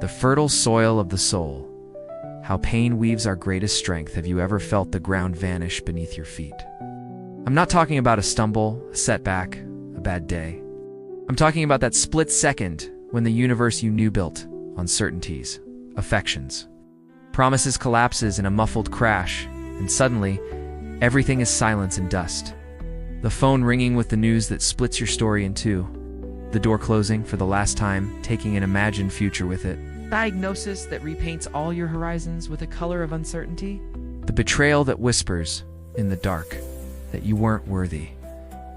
The fertile soil of the soul. How pain weaves our greatest strength. Have you ever felt the ground vanish beneath your feet? I'm not talking about a stumble, a setback, a bad day. I'm talking about that split second when the universe you knew built on certainties, affections. Promises collapses in a muffled crash, and suddenly, everything is silence and dust. The phone ringing with the news that splits your story in two. The door closing for the last time, taking an imagined future with it. Diagnosis that repaints all your horizons with a color of uncertainty. The betrayal that whispers, in the dark, that you weren't worthy.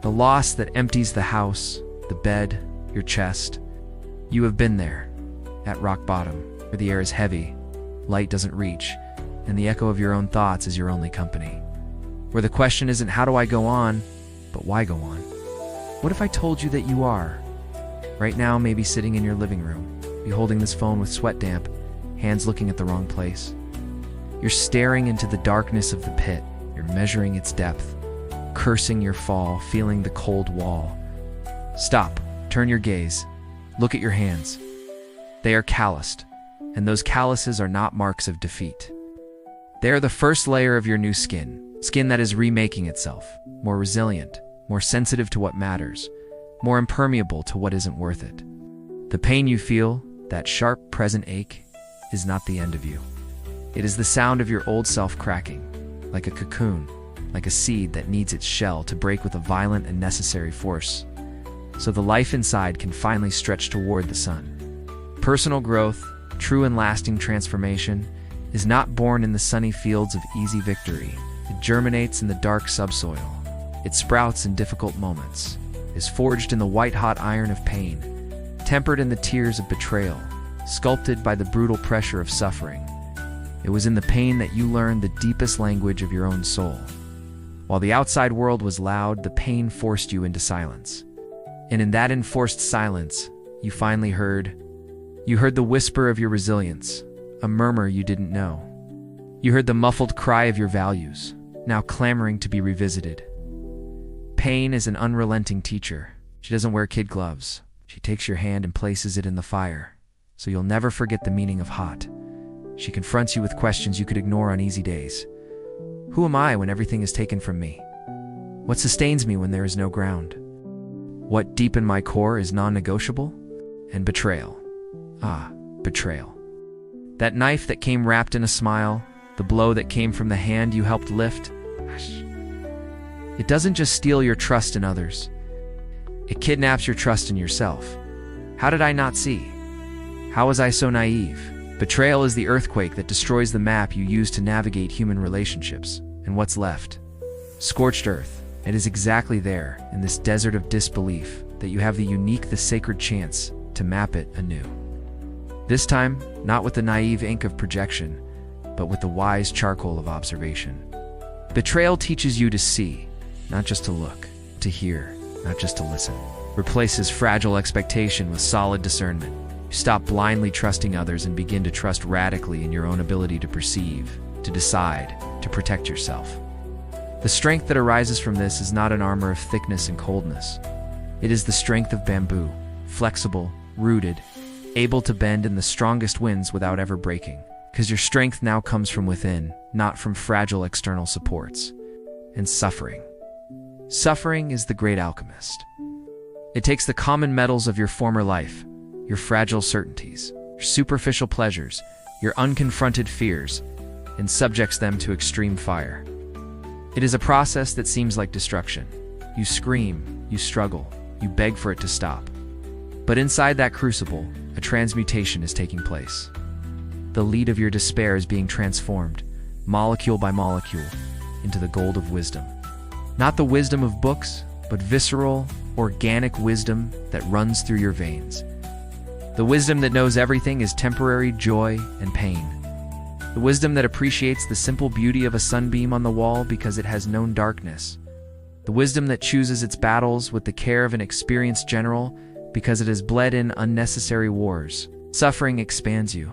The loss that empties the house, the bed, your chest. You have been there, at rock bottom, where the air is heavy, light doesn't reach, and the echo of your own thoughts is your only company. Where the question isn't how do I go on, but why go on? What if I told you that you are? Right now, maybe sitting in your living room, beholding this phone with sweat damp, hands looking at the wrong place. You're staring into the darkness of the pit. You're measuring its depth, cursing your fall, feeling the cold wall. Stop, turn your gaze, look at your hands. They are calloused, and those calluses are not marks of defeat. They are the first layer of your new skin, skin that is remaking itself, more resilient, more sensitive to what matters, more impermeable to what isn't worth it. The pain you feel, that sharp, present ache, is not the end of you. It is the sound of your old self cracking, like a cocoon, like a seed that needs its shell to break with a violent and necessary force, so the life inside can finally stretch toward the sun. Personal growth, true and lasting transformation, is not born in the sunny fields of easy victory. It germinates in the dark subsoil. It sprouts in difficult moments, is forged in the white-hot iron of pain, tempered in the tears of betrayal, sculpted by the brutal pressure of suffering. It was in the pain that you learned the deepest language of your own soul. While the outside world was loud, the pain forced you into silence. And in that enforced silence, you finally heard the whisper of your resilience, a murmur you didn't know. You heard the muffled cry of your values, now clamoring to be revisited. Pain is an unrelenting teacher. She doesn't wear kid gloves. She takes your hand and places it in the fire, so you'll never forget the meaning of hot. She confronts you with questions you could ignore on easy days. Who am I when everything is taken from me? What sustains me when there is no ground? What deep in my core is non-negotiable? And betrayal. Ah, betrayal. That knife that came wrapped in a smile, the blow that came from the hand you helped lift. It doesn't just steal your trust in others. It kidnaps your trust in yourself. How did I not see? How was I so naive? Betrayal is the earthquake that destroys the map you use to navigate human relationships. And what's left? Scorched earth. It is exactly there, in this desert of disbelief, that you have the unique, the sacred chance to map it anew. This time, not with the naive ink of projection, but with the wise charcoal of observation. Betrayal teaches you to see, not just to look, to hear, not just to listen. Replaces fragile expectation with solid discernment. You stop blindly trusting others and begin to trust radically in your own ability to perceive, to decide, to protect yourself. The strength that arises from this is not an armor of thickness and coldness. It is the strength of bamboo, flexible, rooted, able to bend in the strongest winds without ever breaking. Because your strength now comes from within, not from fragile external supports. And suffering. Suffering is the great alchemist. It takes the common metals of your former life, your fragile certainties, your superficial pleasures, your unconfronted fears, and subjects them to extreme fire. It is a process that seems like destruction. You scream, you struggle, you beg for it to stop. But inside that crucible, a transmutation is taking place. The lead of your despair is being transformed, molecule by molecule, into the gold of wisdom. Not the wisdom of books, but visceral, organic wisdom that runs through your veins. The wisdom that knows everything is temporary joy and pain. The wisdom that appreciates the simple beauty of a sunbeam on the wall because it has known darkness. The wisdom that chooses its battles with the care of an experienced general because it has bled in unnecessary wars. Suffering expands you.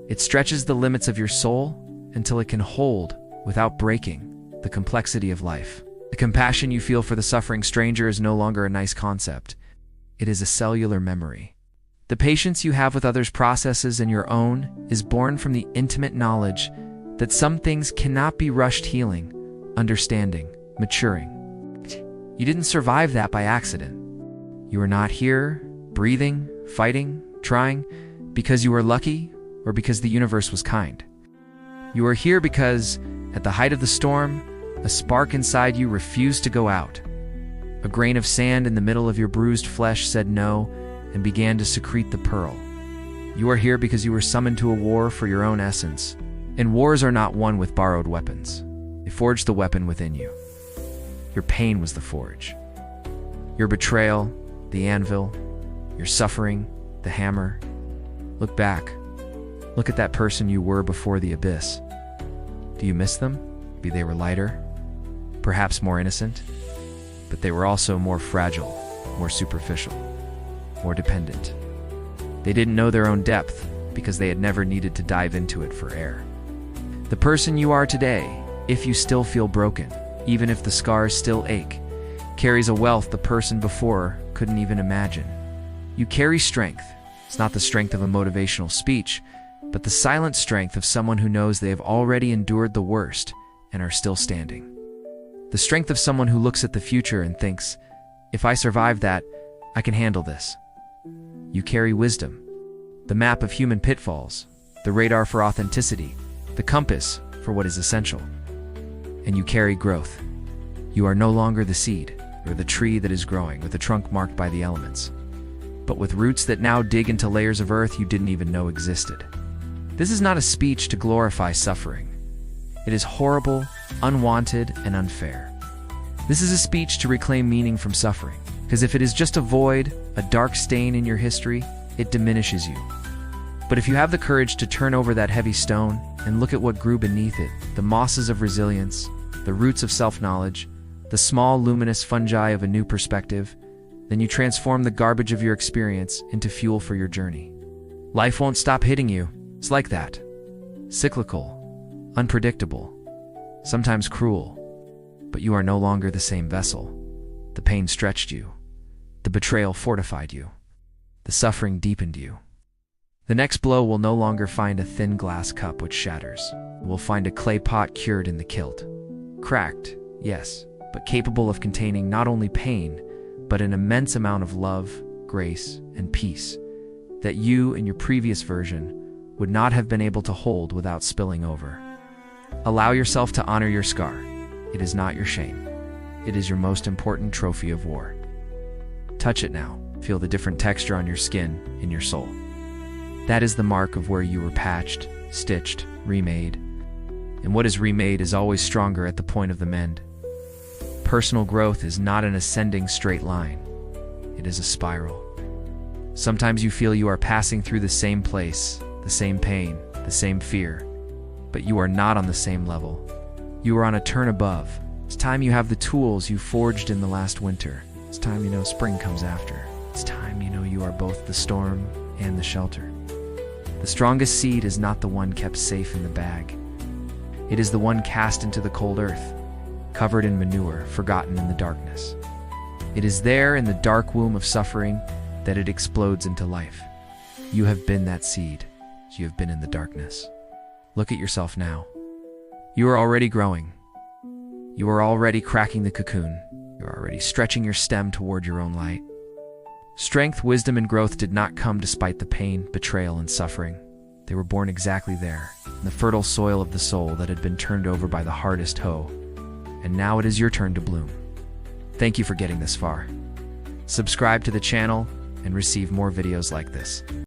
It stretches the limits of your soul until it can hold, without breaking, the complexity of life. The compassion you feel for the suffering stranger is no longer a nice concept. It is a cellular memory. The patience you have with others' processes and your own is born from the intimate knowledge that some things cannot be rushed healing, understanding, maturing. You didn't survive that by accident. You are not here, breathing, fighting, trying, because you were lucky or because the universe was kind. You are here because, at the height of the storm, a spark inside you refused to go out. A grain of sand in the middle of your bruised flesh said no and began to secrete the pearl. You are here because you were summoned to a war for your own essence. And wars are not won with borrowed weapons. They forged the weapon within you. Your pain was the forge. Your betrayal, the anvil. Your suffering, the hammer. Look back. Look at that person you were before the abyss. Do you miss them? Maybe they were lighter, perhaps more innocent, but they were also more fragile, more superficial, more dependent. They didn't know their own depth because they had never needed to dive into it for air. The person you are today, if you still feel broken, even if the scars still ache, carries a wealth the person before couldn't even imagine. You carry strength. It's not the strength of a motivational speech, but the silent strength of someone who knows they have already endured the worst and are still standing. The strength of someone who looks at the future and thinks, if I survive that, I can handle this. You carry wisdom, the map of human pitfalls, the radar for authenticity, the compass for what is essential. And you carry growth. You are no longer the seed, or the tree that is growing with a trunk marked by the elements, but with roots that now dig into layers of earth you didn't even know existed. This is not a speech to glorify suffering. It is horrible, unwanted, and unfair. This is a speech to reclaim meaning from suffering, because if it is just a void, a dark stain in your history, it diminishes you. But if you have the courage to turn over that heavy stone and look at what grew beneath it, the mosses of resilience, the roots of self-knowledge, the small luminous fungi of a new perspective, then you transform the garbage of your experience into fuel for your journey. Life won't stop hitting you. It's like that. Cyclical, unpredictable, sometimes cruel, but you are no longer the same vessel. The pain stretched you. The betrayal fortified you. The suffering deepened you. The next blow will no longer find a thin glass cup which shatters. It will find a clay pot cured in the kilt. Cracked, yes, but capable of containing not only pain, but an immense amount of love, grace, and peace that you, in your previous version, would not have been able to hold without spilling over. Allow yourself to honor your scar. It is not your shame. It is your most important trophy of war. Touch it now. Feel the different texture on your skin, in your soul. That is the mark of where you were patched, stitched, remade. And what is remade is always stronger at the point of the mend. Personal growth is not an ascending straight line. It is a spiral. Sometimes you feel you are passing through the same place, the same pain, the same fear, but you are not on the same level. You are on a turn above. It's time you have the tools you forged in the last winter. It's time you know spring comes after. It's time you know you are both the storm and the shelter. The strongest seed is not the one kept safe in the bag. It is the one cast into the cold earth, covered in manure, forgotten in the darkness. It is there in the dark womb of suffering that it explodes into life. You have been that seed. You have been in the darkness. Look at yourself now. You are already growing. You are already cracking the cocoon. You are already stretching your stem toward your own light. Strength, wisdom, and growth did not come despite the pain, betrayal, and suffering. They were born exactly there, in the fertile soil of the soul that had been turned over by the hardest hoe. And now it is your turn to bloom. Thank you for getting this far. Subscribe to the channel and receive more videos like this.